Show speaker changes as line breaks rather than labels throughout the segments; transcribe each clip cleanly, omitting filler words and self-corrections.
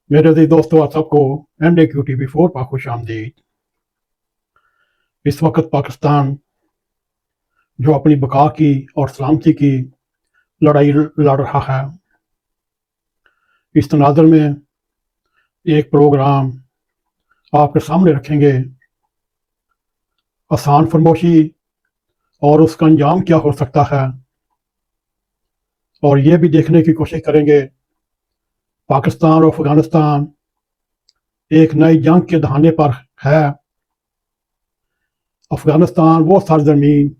मेरे अजीज दोस्तों, आप सबको NAQTV4 पर खुश आमदीद। इस वक्त पाकिस्तान जो अपनी बका की और सलामती की लड़ाई लड़ रहा है, इस तनाज़ुर में एक प्रोग्राम आपके सामने रखेंगे। आसान फरमोशी और उसका अंजाम क्या हो सकता है, और ये भी देखने की कोशिश करेंगे पाकिस्तान और अफगानिस्तान एक नई जंग के दहाने पर है। अफगानिस्तान वो सरजमीन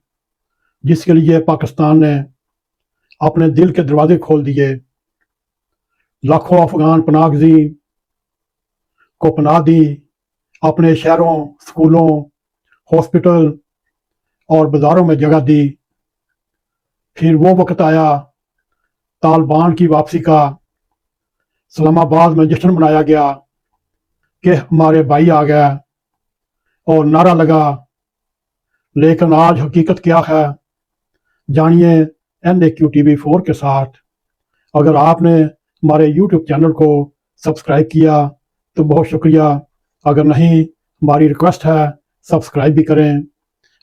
जिसके लिए पाकिस्तान ने अपने दिल के दरवाजे खोल दिए। लाखों अफगान पनाहगज़ीन को पनाह दी, अपने शहरों, स्कूलों, हॉस्पिटल और बाज़ारों में जगह दी। फिर वो वक्त आया तालिबान की वापसी का। इस्लामाबाद में जश्न मनाया गया कि हमारे भाई आ गए और नारा लगा। लेकिन आज हकीकत क्या है, जानिए NAQTV4 के साथ। अगर आपने हमारे YouTube चैनल को सब्सक्राइब किया तो बहुत शुक्रिया। अगर नहीं, हमारी रिक्वेस्ट है सब्सक्राइब भी करें।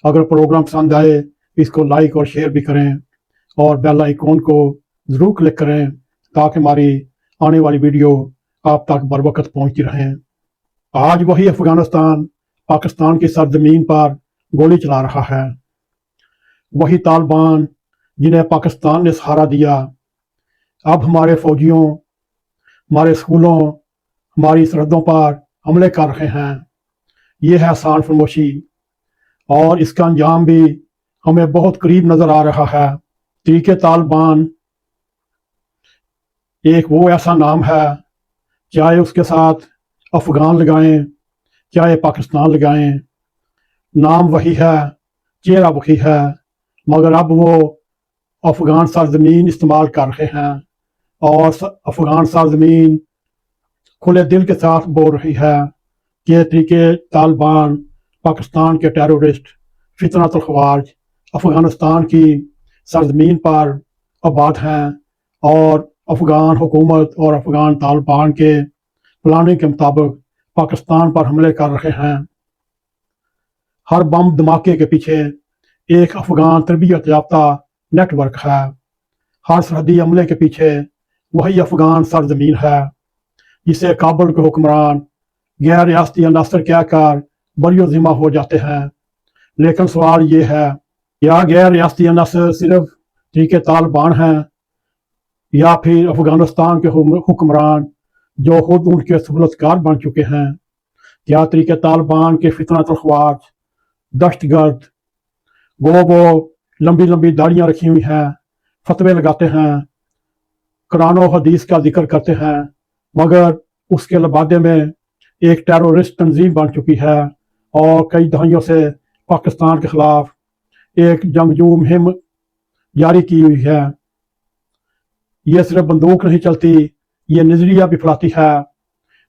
अगर प्रोग्राम पसंद आए इसको लाइक और शेयर भी करें, और बेल आइकॉन को ज़रूर क्लिक करें ताकि हमारी आने वाली वीडियो आप तक बर वक्त पहुँचती रहें। आज वही अफगानिस्तान पाकिस्तान की सरजमीन पर गोली चला रहा है। वही तालिबान जिन्हें पाकिस्तान ने सहारा दिया, अब हमारे फौजियों, हमारे स्कूलों, हमारी सरहदों पर हमले कर रहे हैं। ये है आसान फरमोशी, और इसका अंजाम भी हमें बहुत करीब नज़र आ रहा है। तरीके तालिबान एक वो ऐसा नाम है, चाहे उसके साथ अफगान लगाएं चाहे पाकिस्तान लगाएं, नाम वही है, चेहरा वही है, मगर अब वो अफगान सरजमीन इस्तेमाल कर रहे हैं, और अफगान सरजमीन खुले दिल के साथ बोल रही है कि तरीके तालिबान पाकिस्तान के टेररिस्ट फितनत ख़वारिज अफगानिस्तान की सरजमीन पर आबाद हैं, और अफगान हुकूमत और अफगान तालिबान के प्लानिंग के मुताबिक पाकिस्तान पर हमले कर रहे हैं। हर बम धमाके के पीछे एक अफगान तरबियत याफ्ता नेटवर्क है। हर सरहदी हमले के पीछे वही अफगान सरजमीन है जिसे काबुल के हुक्मरान गैर रियासती अनासर कहकर बरियो ज़िम्मा हो जाते हैं। लेकिन सवाल ये है, या गैर रियासती अनासर सिर्फ तरीके तालिबान हैं, या फिर अफगानिस्तान के हुक्मरान जो खुद उनके सहूलतकार बन चुके हैं? क्या तरीके तालिबान के फितनत ख़वारिज दहशतगर्द वो लंबी लंबी दाढ़ियाँ रखी हुई हैं, फतवे लगाते हैं, कुरान और हदीस का जिक्र करते हैं, मगर उसके लबादे में एक टेररिस्ट तंजीम बन चुकी है और कई दहाइयों से पाकिस्तान के खिलाफ एक जंगजू मुहिम जारी की हुई है? ये सिर्फ बंदूक नहीं चलती, ये नजरिया भी फैलाती है।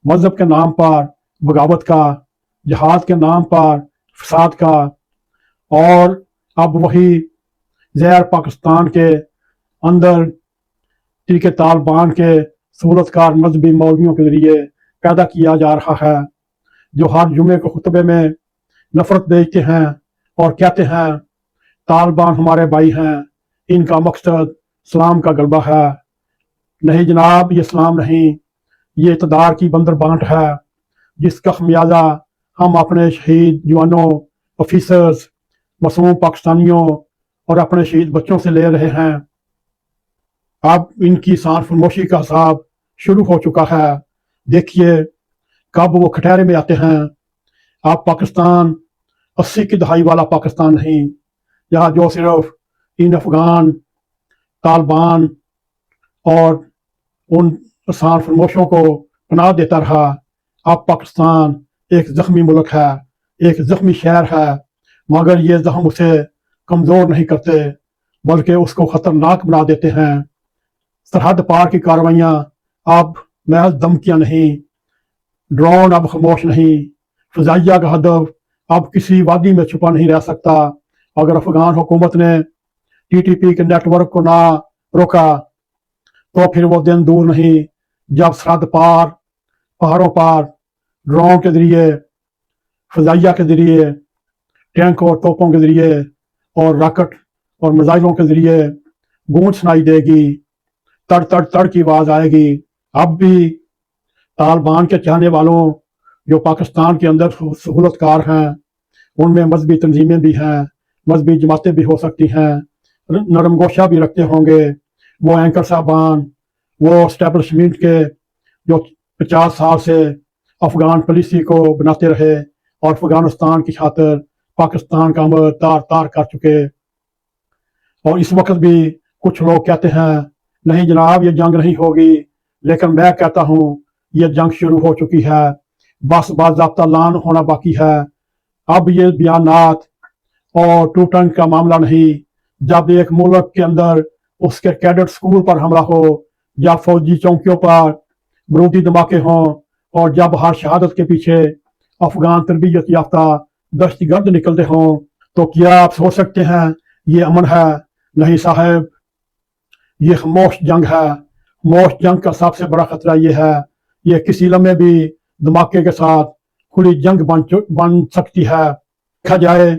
मजहब के नाम पर बगावत का, जहाद के नाम पर फसाद का, और अब वही जहर पाकिस्तान के अंदर तरीके तालिबान के सहूलतकार मजहबी मौलवियों के जरिए पैदा किया जा रहा है, जो हर जुमे के खुतबे में नफरत देते हैं और कहते हैं तालिबान हमारे भाई हैं, इनका मकसद इस्लाम का गलबा है। नहीं जनाब, ये इस्लाम नहीं, ये इक़्तिदार की बंदर बांट है जिसका खमियाजा हम अपने शहीद जवानों, ऑफिसर्स, मासूम पाकिस्तानियों और अपने शहीद बच्चों से ले रहे हैं। अब इनकी शान फरमोशी का हिसाब शुरू हो चुका है। देखिए कब वो खटहरे में आते हैं। अब पाकिस्तान 80 की दहाई वाला पाकिस्तान नहीं, जहाँ जो सिर्फ इन अफगान तालिबान और उन आसान फरमोशों को पनाह देता रहा। अब पाकिस्तान एक ज़ख्मी मुल्क है, एक ज़ख्मी शहर है, मगर ये ज़ख्म उसे कमज़ोर नहीं करते बल्कि उसको ख़तरनाक बना देते हैं। सरहद पार की कार्रवाइयाँ अब महज धमकियाँ नहीं, ड्रोन अब खामोश नहीं, फ़िज़ाइया का हदफ अब किसी वादी में छुपा नहीं रह सकता। अगर अफगान हुकूमत ने TTP के नेटवर्क को ना रोका तो फिर वो दिन दूर नहीं जब सरहद पार पहाड़ों पर ड्रोन के जरिए, फजाइया के जरिए, टैंक और तोपों के जरिए और रॉकेट और मिसाइलों के जरिए गूंज सुनाई देगी, तड़ तड़ तड़ की आवाज आएगी। अब भी तालिबान के चाहने वालों जो पाकिस्तान के अंदर सहूलतकार हैं, उनमें मजहबी तंजीमें भी हैं, मजहबी जमातें भी हो सकती हैं, नरमगोशा भी रखते होंगे। वो एंकर साहबान, वो स्टैब्लिशमेंट के जो 50 साल से अफगान पॉलिसी को बनाते रहे और अफगानिस्तान की खातिर पाकिस्तान का अमर तार तार कर चुके। और इस वक्त भी कुछ लोग कहते हैं नहीं जनाब ये जंग नहीं होगी, लेकिन मैं कहता हूँ ये जंग शुरू हो चुकी है, बस बाज़ाब्ता ऐलान होना बाकी है। अब ये बयानात और टूटन का मामला नहीं, जब एक मुल्क के अंदर उसके कैडेट स्कूल पर हमला हो या फौजी चौकियों पर बरूदी धमाके हों और जब हर शहादत के पीछे अफगान तरबियत याफ्ता दहशतगर्द निकलते हों, तो क्या आप सोच सकते हैं ये अमन है? नहीं साहब, ये खामोश जंग है। खामोश जंग का सबसे बड़ा खतरा ये है, ये किसी लम्हे भी धमाके के साथ खुली जंग बन सकती है। देखा जाए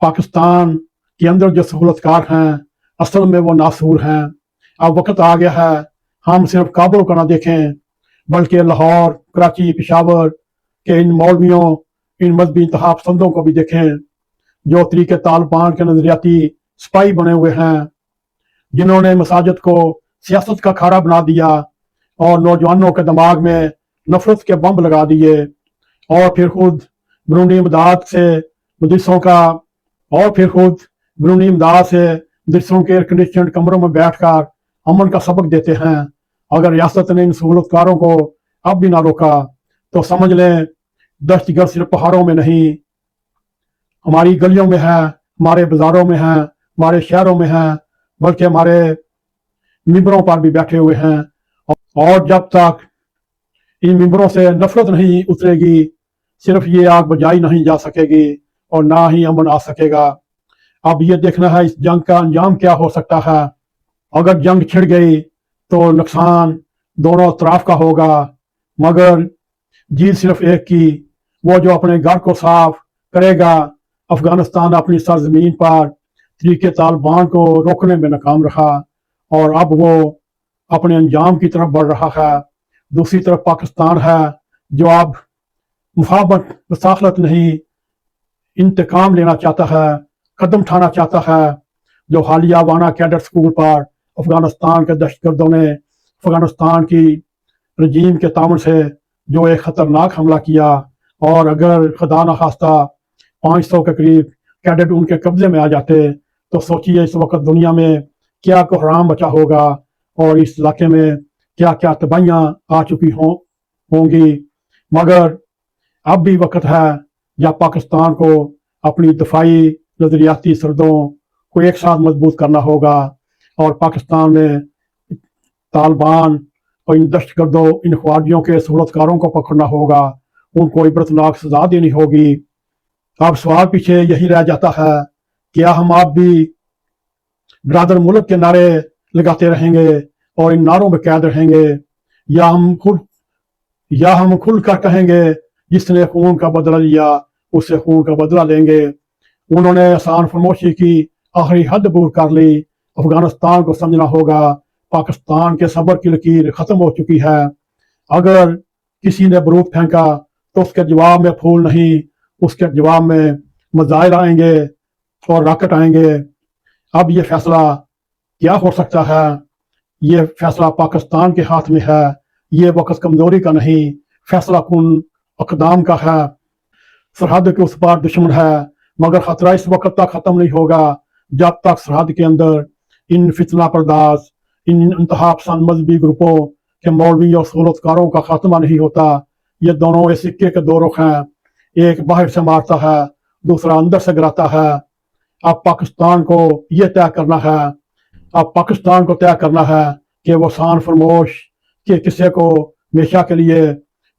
पाकिस्तान के अंदर जो सहूलतकार हैं असल में वो नासूर हैं। अब वक्त आ गया है हम सिर्फ काबुल को ना देखें, बल्कि लाहौर, कराची, पेशावर के इन मौलवियों, इन मजहबी इंतहा पसंदों को भी देखें जो तरीके तालिबान के नजरियाती सिपाही बने हुए हैं, जिन्होंने मसाजिद को सियासत का अखाड़ा बना दिया और नौजवानों के दिमाग में नफरत के बम लगा दिए और फिर खुद बरूनी इमदाद से मदरसों के एयर कंडीशन कमरों में बैठकर अमन का सबक देते हैं। अगर रियासत ने इन सहूलतकारों को अब भी ना रोका तो समझ लें दहशतगर्द सिर्फ पहाड़ों में नहीं, हमारी गलियों में है, हमारे बाजारों में है, हमारे शहरों में है, बल्कि हमारे मिंबरों पर भी बैठे हुए हैं। और जब तक इन मिंबरों से नफरत नहीं उतरेगी, सिर्फ ये आग बुझाई नहीं जा सकेगी और ना ही अमन आ सकेगा। अब ये देखना है इस जंग का अंजाम क्या हो सकता है। अगर जंग छिड़ गई तो नुकसान दोनों तरफ का होगा, मगर जीत सिर्फ एक की, वो जो अपने घर को साफ करेगा। अफगानिस्तान अपनी सरजमीन पर तरीके तालिबान को रोकने में नाकाम रहा और अब वो अपने अंजाम की तरफ बढ़ रहा है। दूसरी तरफ पाकिस्तान है जो अब मुफाहमत मुसाखलत नहीं, इंतकाम लेना चाहता है, कदम उठाना चाहता है। जो हालिया वाना कैडेट स्कूल पर अफगानिस्तान के दहशतगर्दों ने अफगानिस्तान की रजीम के तामन से जो एक खतरनाक हमला किया, और अगर खुदा न खास्ता 500 के करीब कैडेट उनके कब्जे में आ जाते तो सोचिए इस वक्त दुनिया में क्या कोहराम बचा होगा और इस इलाके में क्या क्या तबाहियां आ चुकी होंगी। मगर अब भी वक्त है जब पाकिस्तान को अपनी दफाई नजरियाती सरदों को एक साथ मजबूत करना होगा और पाकिस्तान में तालिबान और इन दहशतगर्दों, इन ख्वारियों के सहूलतकारों को पकड़ना होगा, उनको इबरतनाक सजा देनी होगी। अब सवाल पीछे यही रह जाता है, क्या हम आप भी बरादर मुल्क के नारे लगाते रहेंगे और इन नारों में कैद रहेंगे, या हम खुल कर कहेंगे जिसने खून का बदला लिया उससे खून का बदला लेंगे। उन्होंने आसान फरमोशी की आखिरी हद पूरी कर ली। अफगानिस्तान को समझना होगा पाकिस्तान के सब्र की लकीर खत्म हो चुकी है। अगर किसी ने बारूद फेंका तो उसके जवाब में फूल नहीं, उसके जवाब में मिसाइल आएंगे और रॉकेट आएंगे। अब ये फैसला क्या हो सकता है? ये फैसला पाकिस्तान के हाथ में है। ये वक्त कमजोरी का नहीं, फैसला कुन अकदाम का है। सरहद के उस पार दुश्मन है, मगर खतरा इस वक्त तक खत्म नहीं होगा जब तक सरहद के अंदर इन फितना पर्दाज, इन इंतहा पसंद मजहबी ग्रुपों के मौलवी और सहूलतकारों का खात्मा नहीं होता। ये दोनों इस सिक्के के दो रुख हैं, एक बाहर से मारता है, दूसरा अंदर से गिराता है। अब पाकिस्तान को ये तय करना है, अब पाकिस्तान को तय करना है कि वो शान फरमोश के किस्से को हमेशा के लिए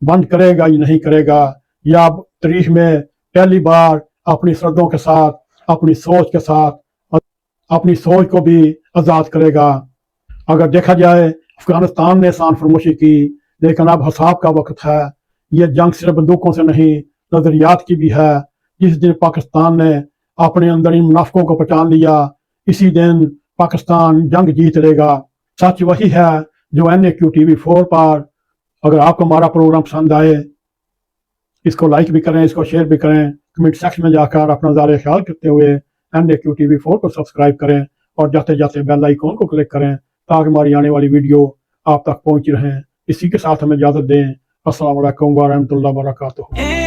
बंद करेगा या नहीं करेगा, या अब तारीख में पहली बार अपनी सरहदों के साथ, अपनी सोच के साथ, अपनी सोच को भी आज़ाद करेगा। अगर देखा जाए अफगानिस्तान ने शान फरमोशी की, لیکن اب حساب کا وقت ہے. یہ جنگ صرف بندوقوں سے نہیں نظریات کی بھی ہے. جس دن پاکستان نے اپنے اندر ان منافقوں کو پہچان لیا اسی دن پاکستان جنگ جیت لے گا. سچ وہی ہے جو NAQTV4 پر. اگر آپ کو ہمارا پروگرام پسند آئے اس کو لائک بھی کریں, اس کو شیئر بھی کریں. کمنٹ سیکشن میں جا کر اپنا نظارہ خیال کرتے ہوئے NAQTV4 کو سبسکرائب کریں اور جاتے جاتے بیل آئیکن کو کلک کریں تاکہ ہماری آنے والی ویڈیو آپ تک پہنچ رہیں. اسی کے ساتھ ہمیں اجازت دیں. السلام علیکم ورحمۃ اللہ وبرکاتہ.